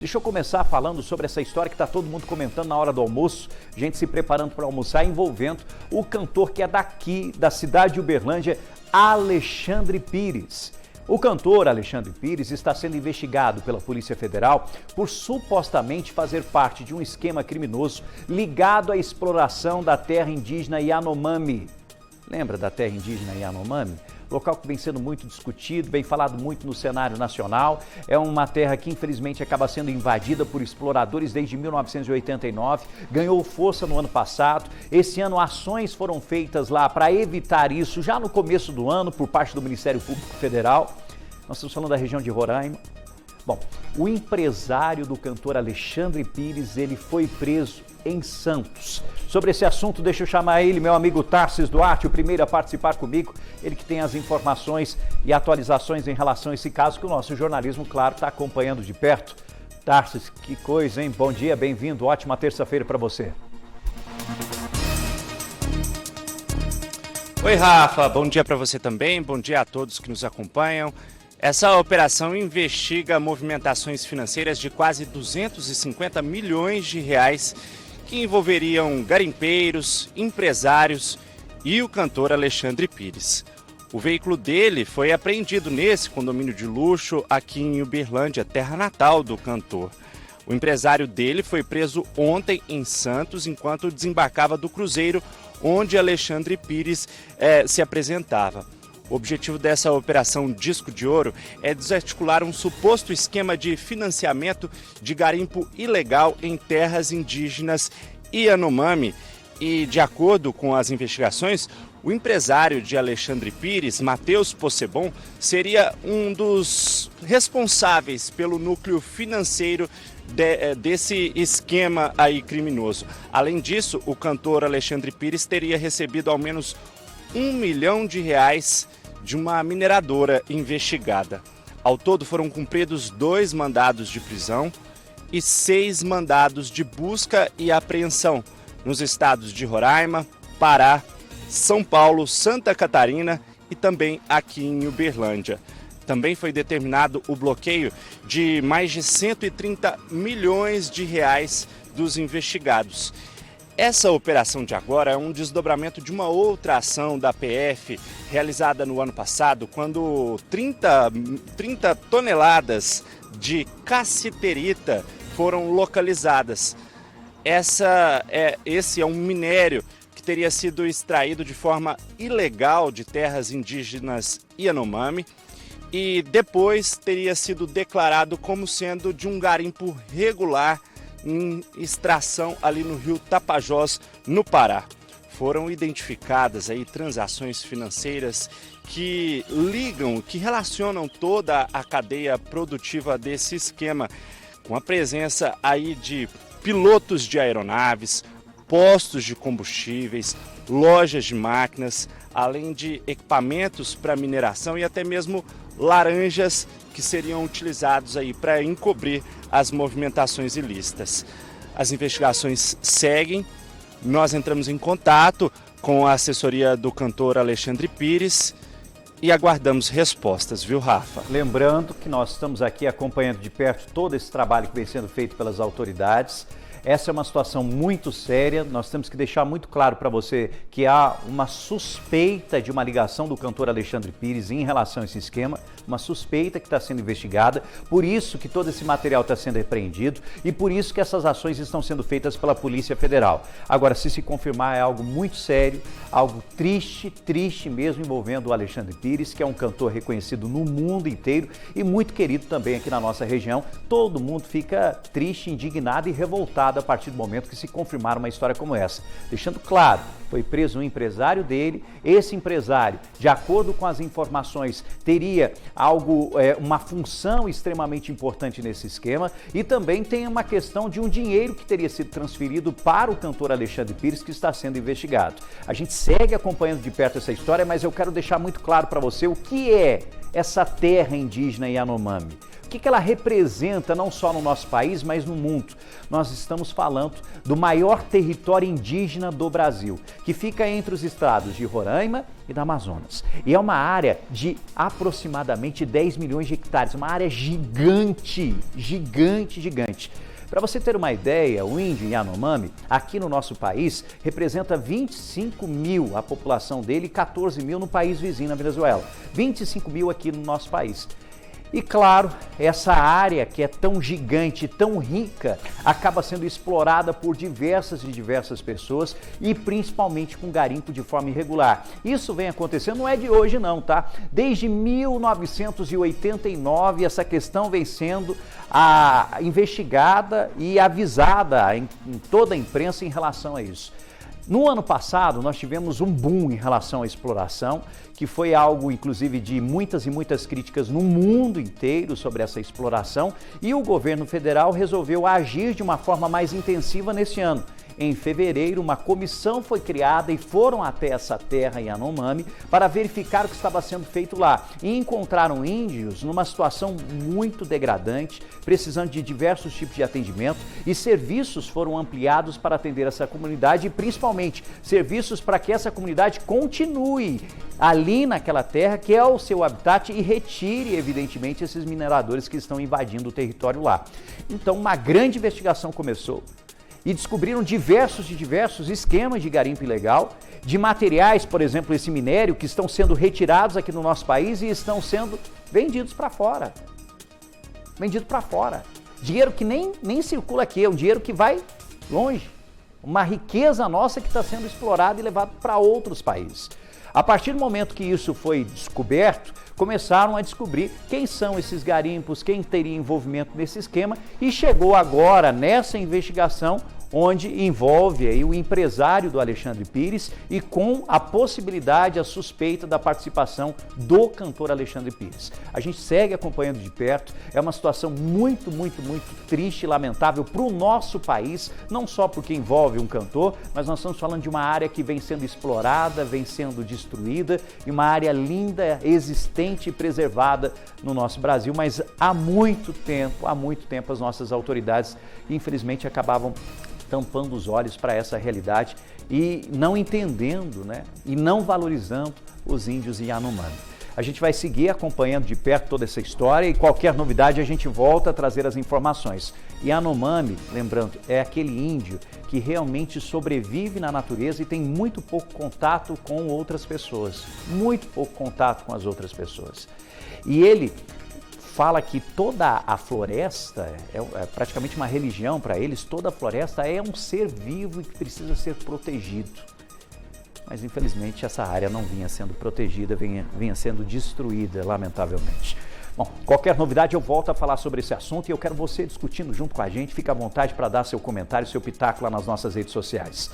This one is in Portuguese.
Deixa eu começar falando sobre essa história que está todo mundo comentando na hora do almoço, gente se preparando para almoçar, envolvendo o cantor que é daqui, da cidade de Uberlândia, Alexandre Pires. O cantor Alexandre Pires está sendo investigado pela Polícia Federal por supostamente fazer parte de um esquema criminoso ligado à exploração da terra indígena Yanomami. Lembra da terra indígena Yanomami? Local que vem sendo muito discutido, vem falado muito no cenário nacional. É uma terra que infelizmente acaba sendo invadida por exploradores desde 1989, ganhou força no ano passado. Esse ano ações foram feitas lá para evitar isso já no começo do ano por parte do Ministério Público Federal. Nós estamos falando da região de Roraima. Bom, o empresário do cantor Alexandre Pires, ele foi preso em Santos. Sobre esse assunto, deixa eu chamar ele, meu amigo Tarsis Duarte, o primeiro a participar comigo, ele que tem as informações e atualizações em relação a esse caso que o nosso jornalismo, claro, está acompanhando de perto. Tarsis, que coisa, hein? Bom dia, bem-vindo, ótima terça-feira para você. Oi, Rafa, bom dia para você também, bom dia a todos que nos acompanham. Essa operação investiga movimentações financeiras de quase 250 milhões de reais que envolveriam garimpeiros, empresários e o cantor Alexandre Pires. O veículo dele foi apreendido nesse condomínio de luxo aqui em Uberlândia, terra natal do cantor. O empresário dele foi preso ontem em Santos enquanto desembarcava do cruzeiro onde Alexandre Pires se apresentava. O objetivo dessa operação Disco de Ouro é desarticular um suposto esquema de financiamento de garimpo ilegal em terras indígenas Yanomami e, de acordo com as investigações, o empresário de Alexandre Pires, Matheus Possebon, seria um dos responsáveis pelo núcleo financeiro desse esquema aí criminoso. Além disso, o cantor Alexandre Pires teria recebido ao menos R$1 milhão de uma mineradora investigada. Ao todo foram cumpridos 2 mandados de prisão e 6 mandados de busca e apreensão nos estados de Roraima, Pará, São Paulo, Santa Catarina e também aqui em Uberlândia. Também foi determinado o bloqueio de mais de 130 milhões de reais dos investigados. Essa operação de agora é um desdobramento de uma outra ação da PF realizada no ano passado, quando 30 toneladas de cassiterita foram localizadas. Esse é um minério que teria sido extraído de forma ilegal de terras indígenas Yanomami e depois teria sido declarado como sendo de um garimpo regular em extração ali no rio Tapajós, no Pará. Foram identificadas aí transações financeiras que relacionam toda a cadeia produtiva desse esquema, com a presença aí de pilotos de aeronaves, postos de combustíveis, lojas de máquinas, além de equipamentos para mineração e até mesmo laranjas que seriam utilizados aí para encobrir as movimentações ilícitas. As investigações seguem, nós entramos em contato com a assessoria do cantor Alexandre Pires e aguardamos respostas, viu, Rafa? Lembrando que nós estamos aqui acompanhando de perto todo esse trabalho que vem sendo feito pelas autoridades. Essa é uma situação muito séria, nós temos que deixar muito claro para você que há uma suspeita de uma ligação do cantor Alexandre Pires em relação a esse esquema, uma suspeita que está sendo investigada, por isso que todo esse material está sendo apreendido e por isso que essas ações estão sendo feitas pela Polícia Federal. Agora, se confirmar, é algo muito sério, algo triste mesmo, envolvendo o Alexandre Pires, que é um cantor reconhecido no mundo inteiro e muito querido também aqui na nossa região. Todo mundo fica triste, indignado e revoltado a partir do momento que se confirmar uma história como essa. Deixando claro, foi preso um empresário dele, esse empresário, de acordo com as informações, teria uma função extremamente importante nesse esquema e também tem uma questão de um dinheiro que teria sido transferido para o cantor Alexandre Pires, que está sendo investigado. A gente segue acompanhando de perto essa história, mas eu quero deixar muito claro para você o que é essa terra indígena Yanomami? O que ela representa não só no nosso país, mas no mundo? Nós estamos falando do maior território indígena do Brasil, que fica entre os estados de Roraima e do Amazonas. E é uma área de aproximadamente 10 milhões de hectares, uma área gigante, gigante, gigante. Para você ter uma ideia, o índio Yanomami, aqui no nosso país, representa 25 mil a população dele e 14 mil no país vizinho, na Venezuela. 25 mil aqui no nosso país. E claro, essa área que é tão gigante, tão rica, acaba sendo explorada por diversas pessoas e principalmente com garimpo de forma irregular. Isso vem acontecendo, não é de hoje não, tá? Desde 1989 essa questão vem sendo investigada e avisada em toda a imprensa em relação a isso. No ano passado, nós tivemos um boom em relação à exploração, que foi algo, inclusive, de muitas e muitas críticas no mundo inteiro sobre essa exploração, e o governo federal resolveu agir de uma forma mais intensiva nesse ano. Em fevereiro, uma comissão foi criada e foram até essa terra Yanomami para verificar o que estava sendo feito lá. E encontraram índios numa situação muito degradante, precisando de diversos tipos de atendimento, e serviços foram ampliados para atender essa comunidade e principalmente serviços para que essa comunidade continue ali naquela terra que é o seu habitat e retire, evidentemente, esses mineradores que estão invadindo o território lá. Então, uma grande investigação começou. E descobriram diversos esquemas de garimpo ilegal, de materiais, por exemplo, esse minério, que estão sendo retirados aqui no nosso país e estão sendo vendidos para fora. Vendido para fora. Dinheiro que nem circula aqui, é um dinheiro que vai longe. Uma riqueza nossa que está sendo explorada e levada para outros países. A partir do momento que isso foi descoberto, começaram a descobrir quem são esses garimpos, quem teria envolvimento nesse esquema, e chegou agora nessa investigação onde envolve aí o empresário do Alexandre Pires e com a possibilidade, a suspeita da participação do cantor Alexandre Pires. A gente segue acompanhando de perto, é uma situação muito triste e lamentável para o nosso país, não só porque envolve um cantor, mas nós estamos falando de uma área que vem sendo explorada, vem sendo destruída, e uma área linda, existente e preservada no nosso Brasil, mas há muito tempo as nossas autoridades, infelizmente, acabavam tampando os olhos para essa realidade e não entendendo, né, e não valorizando os índios Yanomami. A gente vai seguir acompanhando de perto toda essa história e qualquer novidade a gente volta a trazer as informações. Yanomami, lembrando, é aquele índio que realmente sobrevive na natureza e tem muito pouco contato com outras pessoas, muito pouco contato com as outras pessoas. E ele fala que toda a floresta, é praticamente uma religião para eles, toda a floresta é um ser vivo e que precisa ser protegido. Mas infelizmente essa área não vinha sendo protegida, vinha sendo destruída, lamentavelmente. Bom, qualquer novidade eu volto a falar sobre esse assunto e eu quero você discutindo junto com a gente. Fique à vontade para dar seu comentário, seu pitaco lá nas nossas redes sociais.